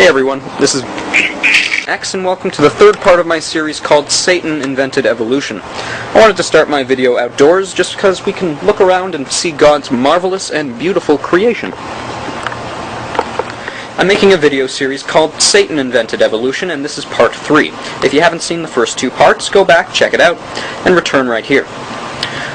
Hey everyone, this is VenomFangX, and welcome to the third part of my series called Satan Invented Evolution. I wanted to start my video outdoors just because we can look around and see God's marvelous and beautiful creation. I'm making a video series called Satan Invented Evolution, and this is part 3. If you haven't seen the first 2 parts, go back, check it out, and return right here.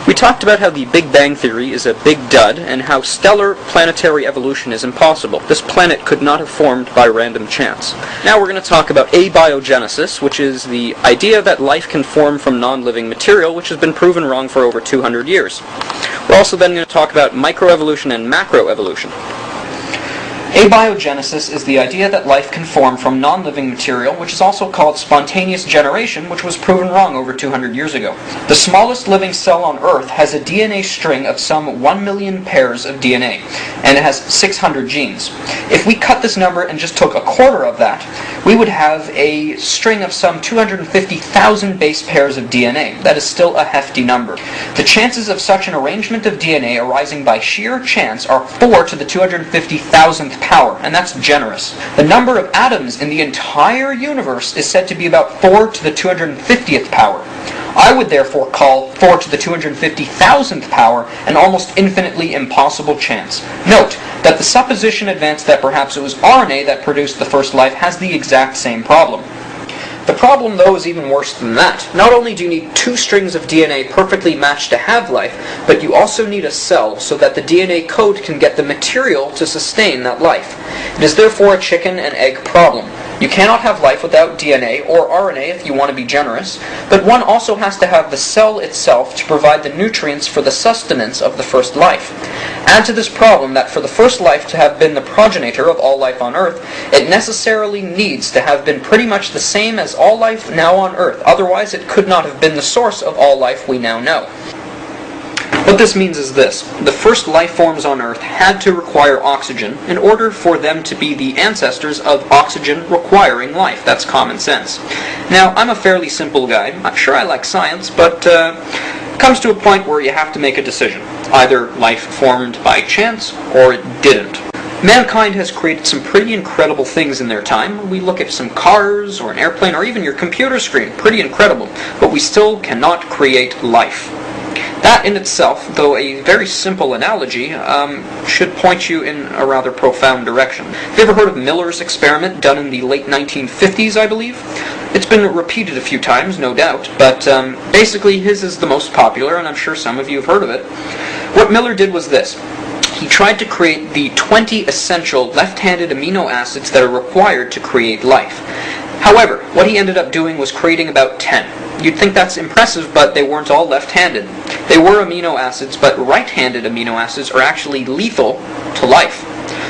We talked about how the Big Bang Theory is a big dud, and how stellar planetary evolution is impossible. This planet could not have formed by random chance. Now we're going to talk about abiogenesis, which is the idea that life can form from non-living material, which has been proven wrong for over 200 years. We're also then going to talk about microevolution and macroevolution. Abiogenesis is the idea that life can form from non-living material, which is also called spontaneous generation, which was proven wrong over 200 years ago. The smallest living cell on Earth has a DNA string of some 1 million pairs of DNA, and it has 600 genes. If we cut this number and just took a quarter of that, we would have a string of some 250,000 base pairs of DNA. That is still a hefty number. The chances of such an arrangement of DNA arising by sheer chance are 4 to the 250,000th power, and that's generous. The number of atoms in the entire universe is said to be about 4 to the 250th power. I would therefore call 4 to the 250,000th power an almost infinitely impossible chance. Note that the supposition advanced that perhaps it was RNA that produced the first life has the exact same problem. The problem, though, is even worse than that. Not only do you need 2 strings of DNA perfectly matched to have life, but you also need a cell so that the DNA code can get the material to sustain that life. It is therefore a chicken and egg problem. You cannot have life without DNA or RNA if you want to be generous, but one also has to have the cell itself to provide the nutrients for the sustenance of the first life. Add to this problem that for the first life to have been the progenitor of all life on Earth, it necessarily needs to have been pretty much the same as all life now on Earth, otherwise it could not have been the source of all life we now know. What this means is this: the first life forms on Earth had to require oxygen in order for them to be the ancestors of oxygen-requiring life. That's common sense. Now, I'm a fairly simple guy. I'm sure I like science, but it comes to a point where you have to make a decision. Either life formed by chance, or it didn't. Mankind has created some pretty incredible things in their time. We look at some cars, or an airplane, or even your computer screen. Pretty incredible. But we still cannot create life. That in itself, though a very simple analogy, should point you in a rather profound direction. Have you ever heard of Miller's experiment, done in the late 1950s, I believe? It's been repeated a few times, no doubt, but basically his is the most popular, and I'm sure some of you have heard of it. What Miller did was this. He tried to create the 20 essential left-handed amino acids that are required to create life. However, what he ended up doing was creating about 10. You'd think that's impressive, but they weren't all left-handed. They were amino acids, but right-handed amino acids are actually lethal to life.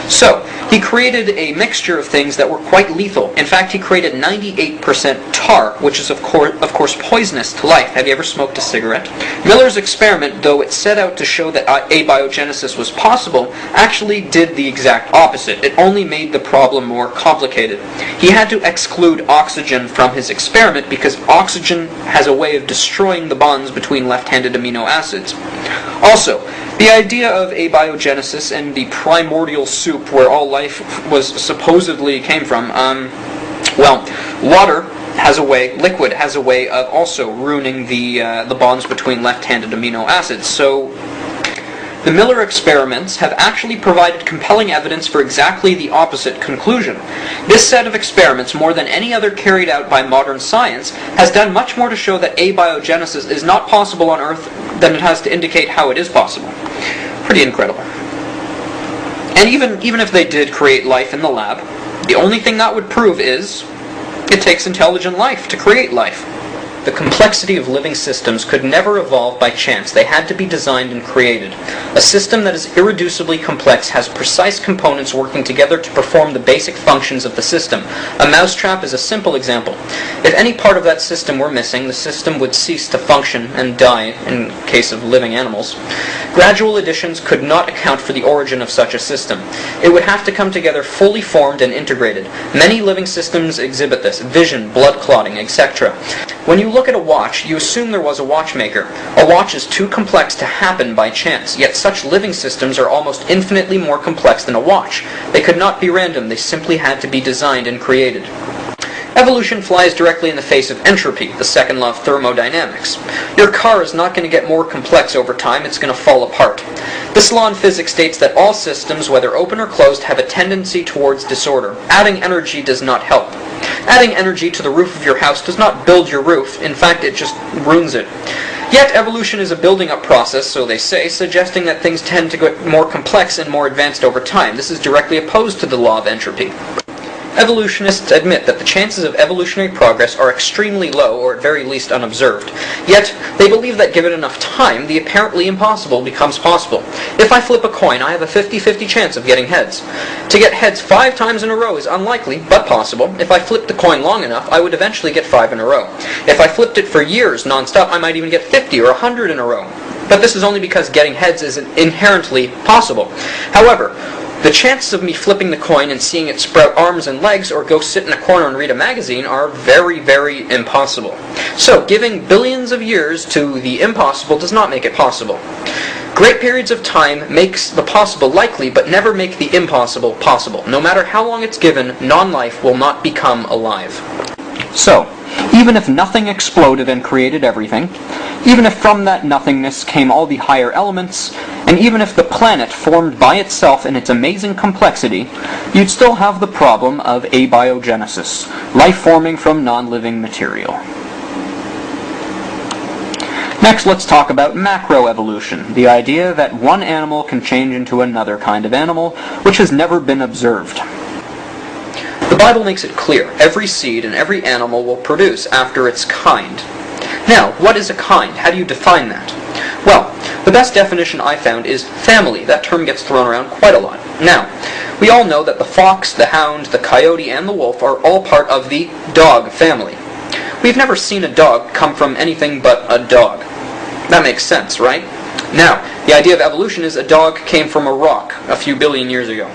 So, he created a mixture of things that were quite lethal. In fact, he created 98% tar, which is of course poisonous to life. Have you ever smoked a cigarette? Miller's experiment, though it set out to show that abiogenesis was possible, actually did the exact opposite. It only made the problem more complicated. He had to exclude oxygen from his experiment because oxygen has a way of destroying the bonds between left-handed amino acids. Also, the idea of abiogenesis and the primordial soup where all life was supposedly came from, well, water has a way, liquid has a way of also ruining the bonds between left-handed amino acids. So the Miller experiments have actually provided compelling evidence for exactly the opposite conclusion. This set of experiments, more than any other carried out by modern science, has done much more to show that abiogenesis is not possible on Earth than it has to indicate how it is possible. Pretty incredible. And even if they did create life in the lab, the only thing that would prove is it takes intelligent life to create life. The complexity of living systems could never evolve by chance. They had to be designed and created. A system that is irreducibly complex has precise components working together to perform the basic functions of the system. A mousetrap is a simple example. If any part of that system were missing, the system would cease to function and die, in case of living animals. Gradual additions could not account for the origin of such a system. It would have to come together fully formed and integrated. Many living systems exhibit this: vision, blood clotting, etc. When you look at a watch, you assume there was a watchmaker. A watch is too complex to happen by chance, yet such living systems are almost infinitely more complex than a watch. They could not be random, they simply had to be designed and created. Evolution flies directly in the face of entropy, the second law of thermodynamics. Your car is not going to get more complex over time, it's going to fall apart. This law in physics states that all systems, whether open or closed, have a tendency towards disorder. Adding energy does not help. Adding energy to the roof of your house does not build your roof, in fact it just ruins it. Yet evolution is a building up process, so they say, suggesting that things tend to get more complex and more advanced over time. This is directly opposed to the law of entropy. Evolutionists admit that the chances of evolutionary progress are extremely low, or at very least unobserved. Yet, they believe that given enough time, the apparently impossible becomes possible. If I flip a coin, I have a 50-50 chance of getting heads. To get heads 5 times in a row is unlikely, but possible. If I flipped the coin long enough, I would eventually get 5 in a row. If I flipped it for years non-stop, I might even get 50 or 100 in a row. But this is only because getting heads is inherently possible. However, the chances of me flipping the coin and seeing it sprout arms and legs or go sit in a corner and read a magazine are very, very impossible. So, giving billions of years to the impossible does not make it possible. Great periods of time makes the possible likely, but never make the impossible possible. No matter how long it's given, non-life will not become alive. So, even if nothing exploded and created everything, even if from that nothingness came all the higher elements, and even if the planet formed by itself in its amazing complexity, you'd still have the problem of abiogenesis, life forming from non-living material. Next, let's talk about macroevolution, the idea that one animal can change into another kind of animal, which has never been observed. The Bible makes it clear, every seed and every animal will produce after its kind. Now, what is a kind? How do you define that? Well, the best definition I found is family. That term gets thrown around quite a lot. Now, we all know that the fox, the hound, the coyote, and the wolf are all part of the dog family. We've never seen a dog come from anything but a dog. That makes sense, right? Now, the idea of evolution is a dog came from a rock a few billion years ago.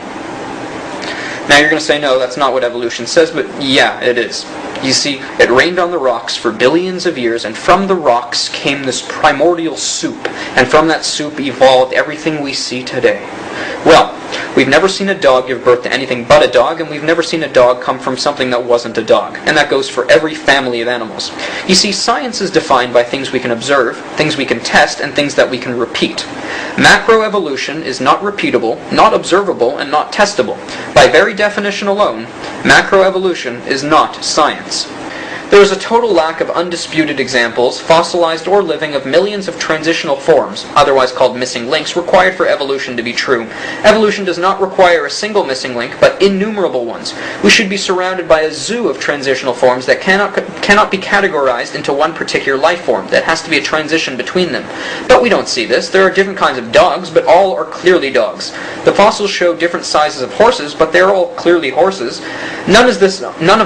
Now you're going to say, no, that's not what evolution says, but yeah, it is. You see, it rained on the rocks for billions of years, and from the rocks came this primordial soup, and from that soup evolved everything we see today. Well, we've never seen a dog give birth to anything but a dog, and we've never seen a dog come from something that wasn't a dog. And that goes for every family of animals. You see, science is defined by things we can observe, things we can test, and things that we can repeat. Macroevolution is not repeatable, not observable, and not testable. By very definition alone, macroevolution is not science. There is a total lack of undisputed examples, fossilized or living, of millions of transitional forms, otherwise called missing links, required for evolution to be true. Evolution does not require a single missing link, but innumerable ones. We should be surrounded by a zoo of transitional forms that cannot be categorized into one particular life form. That has to be a transition between them. But we don't see this. There are different kinds of dogs, but all are clearly dogs. The fossils show different sizes of horses, but they're all clearly horses. None of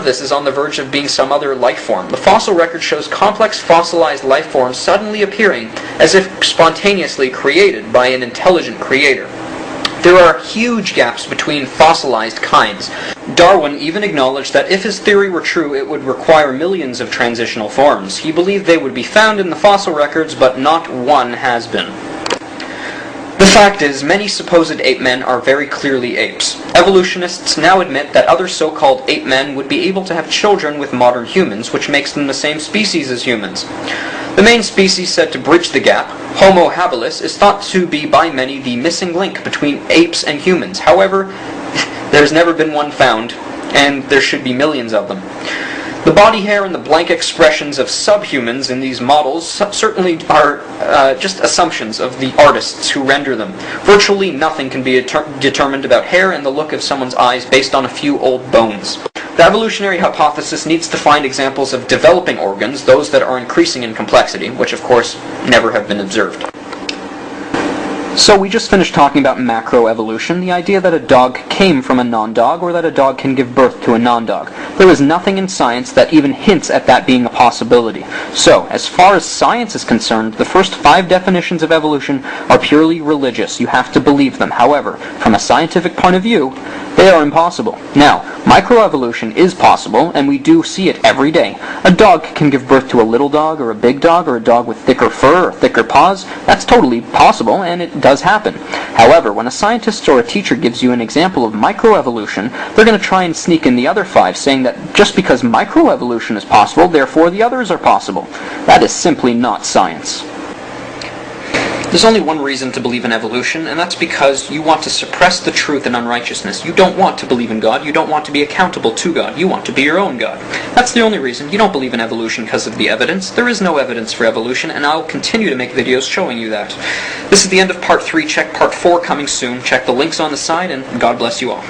this is on the verge of being some other life form. The fossil record shows complex fossilized life forms suddenly appearing as if spontaneously created by an intelligent creator. There are huge gaps between fossilized kinds. Darwin even acknowledged that if his theory were true, it would require millions of transitional forms. He believed they would be found in the fossil records, but not one has been. The fact is, many supposed ape men are very clearly apes. Evolutionists now admit that other so-called ape men would be able to have children with modern humans, which makes them the same species as humans. The main species said to bridge the gap, Homo habilis, is thought to be by many the missing link between apes and humans. However, there's never been one found, and there should be millions of them. The body hair and the blank expressions of subhumans in these models certainly are just assumptions of the artists who render them. Virtually nothing can be determined about hair and the look of someone's eyes based on a few old bones. The evolutionary hypothesis needs to find examples of developing organs, those that are increasing in complexity, which of course never have been observed. So we just finished talking about macroevolution, the idea that a dog came from a non-dog, or that a dog can give birth to a non-dog. There is nothing in science that even hints at that being a possibility. So, as far as science is concerned, the first 5 definitions of evolution are purely religious. You have to believe them. However, from a scientific point of view, They are impossible. Now, microevolution is possible, and we do see it every day. A dog can give birth to a little dog, or a big dog, or a dog with thicker fur, or thicker paws. That's totally possible, and it does happen. However, when a scientist or a teacher gives you an example of microevolution, they're going to try and sneak in the other 5, saying that just because microevolution is possible, therefore the others are possible. That is simply not science. There's only one reason to believe in evolution, and that's because you want to suppress the truth and unrighteousness. You don't want to believe in God. You don't want to be accountable to God. You want to be your own God. That's the only reason. You don't believe in evolution because of the evidence. There is no evidence for evolution, and I'll continue to make videos showing you that. This is the end of part 3. Check part 4 coming soon. Check the links on the side, and God bless you all.